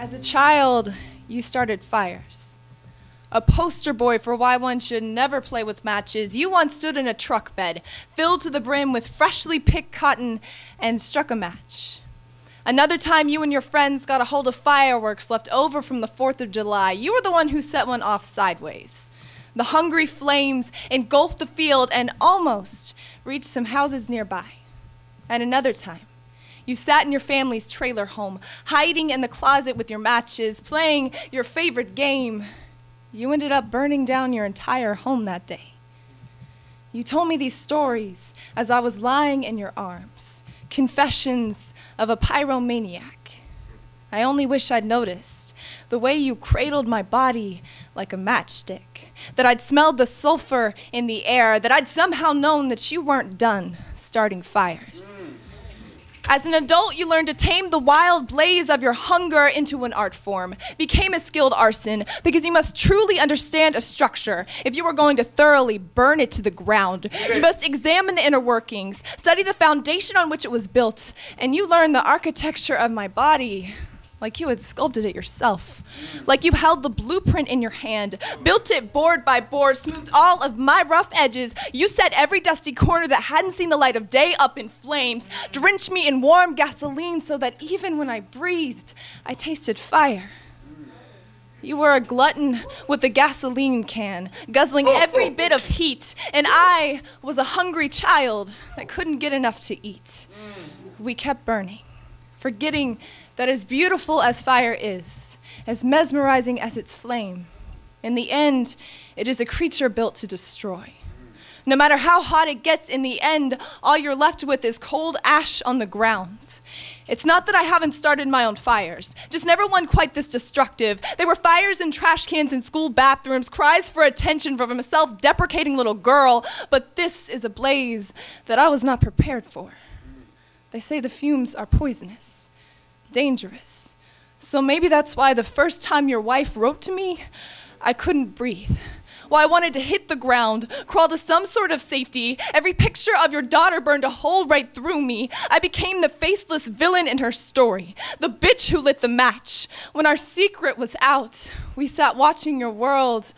As a child, you started fires. A poster boy for why one should never play with matches, you once stood in a truck bed, filled to the brim with freshly picked cotton, and struck a match. Another time, you and your friends got a hold of fireworks left over from the 4th of July. You were the one who set one off sideways. The hungry flames engulfed the field and almost reached some houses nearby. At another time, you sat in your family's trailer home, hiding in the closet with your matches, playing your favorite game. You ended up burning down your entire home that day. You told me these stories as I was lying in your arms, confessions of a pyromaniac. I only wish I'd noticed the way you cradled my body like a matchstick, that I'd smelled the sulfur in the air, that I'd somehow known that you weren't done starting fires. As an adult, you learned to tame the wild blaze of your hunger into an art form, became a skilled arson, because you must truly understand a structure if you were going to thoroughly burn it to the ground. You must examine the inner workings, study the foundation on which it was built, and you learned the architecture of my body like you had sculpted it yourself, like you held the blueprint in your hand, built it board by board, smoothed all of my rough edges. You set every dusty corner that hadn't seen the light of day up in flames, drenched me in warm gasoline so that even when I breathed, I tasted fire. You were a glutton with the gasoline can, guzzling every bit of heat, and I was a hungry child that couldn't get enough to eat. We kept burning, forgetting that as beautiful as fire is, as mesmerizing as its flame, in the end, it is a creature built to destroy. No matter how hot it gets, in the end, all you're left with is cold ash on the ground. It's not that I haven't started my own fires, just never one quite this destructive. They were fires in trash cans in school bathrooms, cries for attention from a self-deprecating little girl, but this is a blaze that I was not prepared for. They say the fumes are poisonous, dangerous. So maybe that's why the first time your wife wrote to me, I couldn't breathe. Why I wanted to hit the ground, crawl to some sort of safety. Every picture of your daughter burned a hole right through me. I became the faceless villain in her story, the bitch who lit the match. When our secret was out, we sat watching your world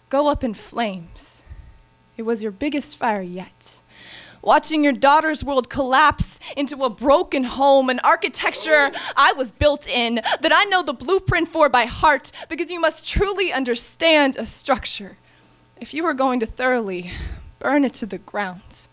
go up in flames. It was your biggest fire yet. Watching your daughter's world collapse into a broken home, an architecture I was built in, that I know the blueprint for by heart, because you must truly understand a structure if you were going to thoroughly burn it to the ground.